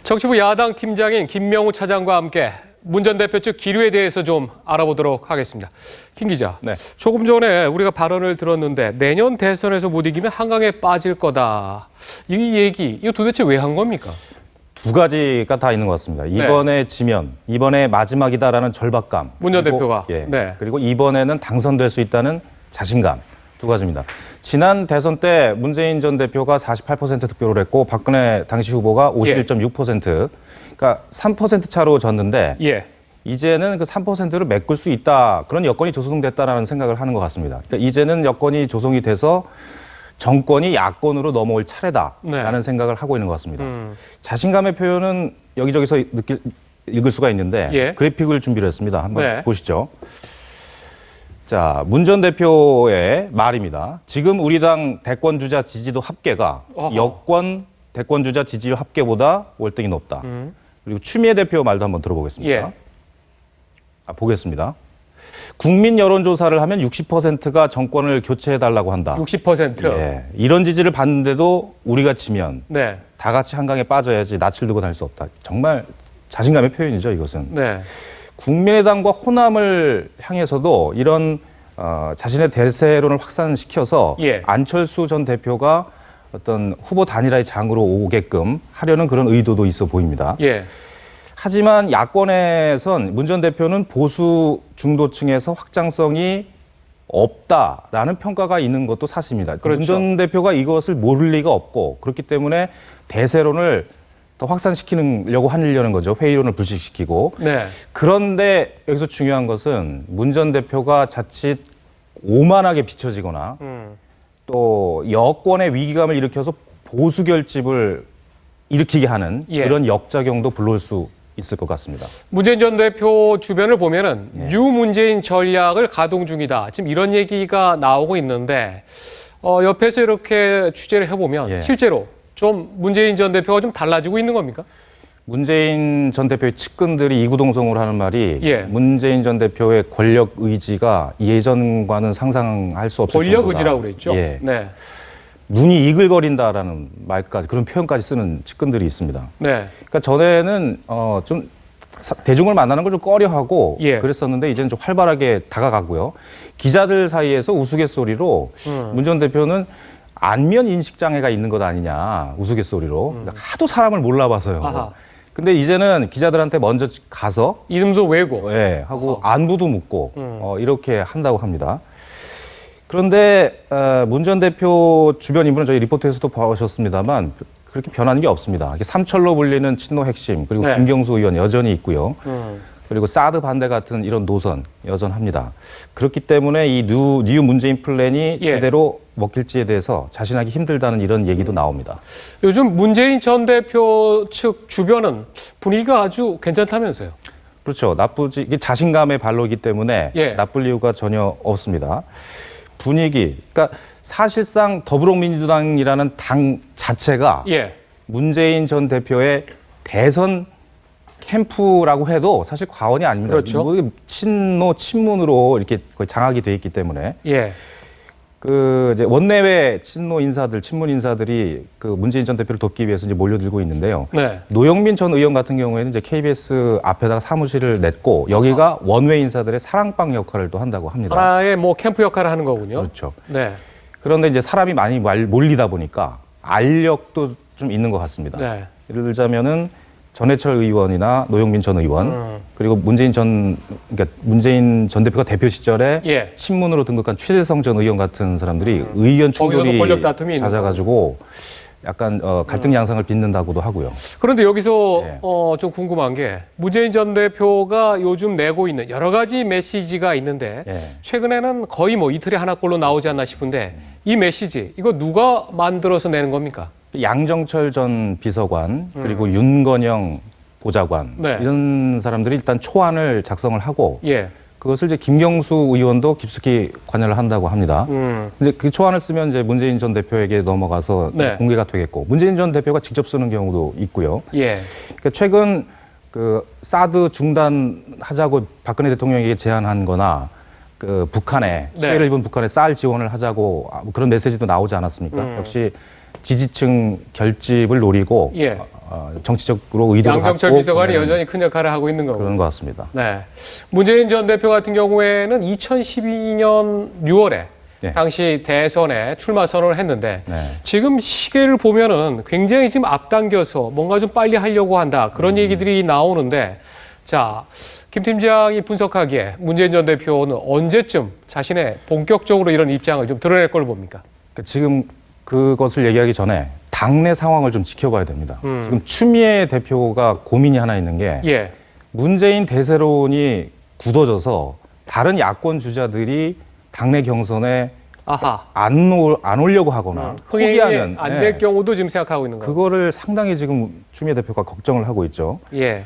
정치부 야당 팀장인 김명우 차장과 함께 문 전 대표 측 기류에 대해서 좀 알아보도록 하겠습니다. 김 기자, 네. 조금 전에 우리가 발언을 들었는데 내년 대선에서 못 이기면 한강에 빠질 거다. 이 얘기, 이거 도대체 왜 한 겁니까? 두 가지가 다 있는 것 같습니다. 이번에 지면, 이번에 마지막이다라는 절박감. 문 전 대표가. 예. 네. 그리고 이번에는 당선될 수 있다는 자신감. 두 가지입니다. 지난 대선 때 문재인 전 대표가 48% 득표를 했고 박근혜 당시 후보가 51.6%. 그러니까 3% 차로 졌는데 예. 이제는 그 3%를 메꿀 수 있다. 그런 여건이 조성됐다라는 생각을 하는 것 같습니다. 그러니까 이제는 여건이 조성이 돼서 정권이 야권으로 넘어올 차례다라는 생각을 하고 있는 것 같습니다. 자신감의 표현은 여기저기서 읽을 수가 있는데 예. 그래픽을 준비를 했습니다. 한번 네. 보시죠. 자, 문 전 대표의 말입니다. 지금 우리 당 대권 주자 지지도 합계가 어허. 여권 대권 주자 지지율 합계보다 월등히 높다. 그리고 추미애 대표 말도 한번 들어보겠습니다. 예. 보겠습니다. 국민 여론조사를 하면 60%가 정권을 교체해달라고 한다. 60%. 예, 이런 지지를 받는데도 우리가 지면 네. 다 같이 한강에 빠져야지 낯을 들고 다닐 수 없다. 정말 자신감의 표현이죠, 이것은. 네. 국민의당과 호남을 향해서도 이런 자신의 대세론을 확산시켜서 예. 안철수 전 대표가 어떤 후보 단일화의 장으로 오게끔 하려는 그런 의도도 있어 보입니다. 예. 하지만 야권에선 문 전 대표는 보수 중도층에서 확장성이 없다라는 평가가 있는 것도 사실입니다. 그렇죠. 문 전 대표가 이것을 모를 리가 없고 그렇기 때문에 대세론을 더 확산시키려고 하려는 거죠. 회의론을 불식시키고. 네. 그런데 여기서 중요한 것은 문 전 대표가 자칫 오만하게 비춰지거나 또 여권의 위기감을 일으켜서 보수 결집을 일으키게 하는 예. 이런 역작용도 불러올 수 있을 것 같습니다. 문재인 전 대표 주변을 보면은 예. 뉴 문재인 전략을 가동 중이다. 지금 이런 얘기가 나오고 있는데 옆에서 이렇게 취재를 해보면 예. 실제로 좀 문재인 전 대표가 좀 달라지고 있는 겁니까? 문재인 전 대표의 측근들이 이구동성으로 하는 말이 예. 문재인 전 대표의 권력 의지가 예전과는 상상할 수 없을 권력 정도다. 의지라고 그랬죠. 예. 네. 눈이 이글거린다라는 말까지 그런 표현까지 쓰는 측근들이 있습니다. 네. 그러니까 전에는 좀 대중을 만나는 걸 좀 꺼려하고 예. 그랬었는데 이제는 좀 활발하게 다가가고요. 기자들 사이에서 우스갯소리로 문 전 대표는 안면 인식 장애가 있는 것 아니냐 우스갯소리로 그러니까 하도 사람을 몰라봐서요. 아하. 근데 이제는 기자들한테 먼저 가서 이름도 외고. 예, 하고 어허. 안부도 묻고 이렇게 한다고 합니다. 그런데 문 전 대표 주변 인물은 저희 리포트에서도 보셨습니다만 그렇게 변한 게 없습니다. 삼철로 불리는 친노 핵심 그리고 네. 김경수 의원 여전히 있고요. 그리고 사드 반대 같은 이런 노선 여전합니다. 그렇기 때문에 이 뉴 문재인 플랜이 예. 제대로 먹힐지에 대해서 자신하기 힘들다는 이런 얘기도 나옵니다. 요즘 문재인 전 대표 측 주변은 분위기가 아주 괜찮다면서요. 그렇죠. 이게 자신감의 발로이기 때문에 예. 나쁠 이유가 전혀 없습니다. 분위기, 그러니까 사실상 더불어민주당이라는 당 자체가 예. 문재인 전 대표의 대선 캠프라고 해도 사실 과언이 아닙니다. 그렇죠. 뭐 친노, 친문으로 이렇게 거의 장악이 돼 있기 때문에 예. 이제 원내외 친노 인사들, 친문 인사들이 문재인 전 대표를 돕기 위해서 이제 몰려들고 있는데요. 네. 노영민 전 의원 같은 경우에는 이제 KBS 앞에다가 사무실을 냈고 여기가 원외 인사들의 사랑방 역할을 또 한다고 합니다. 하나의 뭐 캠프 역할을 하는 거군요. 그렇죠. 네. 그런데 이제 사람이 많이 몰리다 보니까 알력도 좀 있는 것 같습니다. 네. 예를 들자면은 전해철 의원이나 노영민 전 의원 그리고 문재인 전 대표가 대표 시절에 예. 친문으로 등극한 최재성 전 의원 같은 사람들이 의견 거기서도 충돌이 권력 다툼이 있는 잦아가지고 약간 갈등 양상을 빚는다고도 하고요. 그런데 여기서 예. 좀 궁금한 게 문재인 전 대표가 요즘 내고 있는 여러 가지 메시지가 있는데 예. 최근에는 거의 뭐 이틀에 하나꼴로 나오지 않나 싶은데 이 메시지 이거 누가 만들어서 내는 겁니까? 양정철 전 비서관 그리고 윤건영 보좌관 네. 이런 사람들이 일단 초안을 작성을 하고 예. 그것을 이제 김경수 의원도 깊숙이 관여를 한다고 합니다. 근데 그 초안을 쓰면 이제 문재인 전 대표에게 넘어가서 네. 공개가 되겠고 문재인 전 대표가 직접 쓰는 경우도 있고요. 예. 그러니까 최근 사드 중단하자고 박근혜 대통령에게 제안한 거나 북한에 네. 수혜를 입은 북한에 쌀 지원을 하자고 그런 메시지도 나오지 않았습니까? 역시 지지층 결집을 노리고 예. 정치적으로 의도를 양정철 갖고 비서관이 여전히 큰 역할을 하고 있는 거고. 그런 것 같습니다. 네. 문재인 전 대표 같은 경우에는 2012년 6월에 네. 당시 대선에 출마 선언을 했는데 네. 지금 시계를 보면은 굉장히 지금 앞당겨서 뭔가 좀 빨리 하려고 한다. 그런 얘기들이 나오는데 자, 김 팀장이 분석하기에 문재인 전 대표는 언제쯤 자신의 본격적으로 이런 입장을 좀 드러낼 걸로 봅니까? 지금 그것을 얘기하기 전에 당내 상황을 좀 지켜봐야 됩니다. 지금 추미애 대표가 고민이 하나 있는 게 예. 문재인 대세론이 굳어져서 다른 야권 주자들이 당내 경선에 아하. 안 오려고 하거나 흥행이 포기하는 안 될 경우도 지금 생각하고 있는 거예요. 그거를 상당히 지금 추미애 대표가 걱정을 하고 있죠. 예.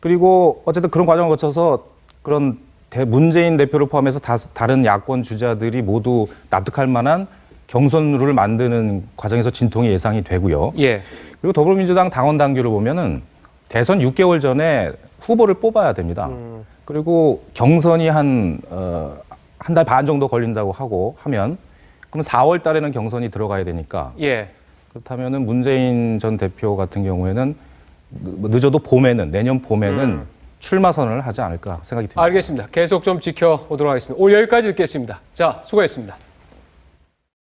그리고 어쨌든 그런 과정을 거쳐서 그런 문재인 대표를 포함해서 다른 야권 주자들이 모두 납득할 만한 경선 룰을 만드는 과정에서 진통이 예상이 되고요. 예. 그리고 더불어민주당 당원 당규를 보면은 대선 6개월 전에 후보를 뽑아야 됩니다. 그리고 경선이 한 달 반 정도 걸린다고 하면 그럼 4월 달에는 경선이 들어가야 되니까 예. 그렇다면은 문재인 전 대표 같은 경우에는 늦어도 내년 봄에는 출마 선언을 하지 않을까 생각이 듭니다. 알겠습니다. 계속 좀 지켜보도록 하겠습니다. 오늘 여기까지 듣겠습니다. 자, 수고했습니다.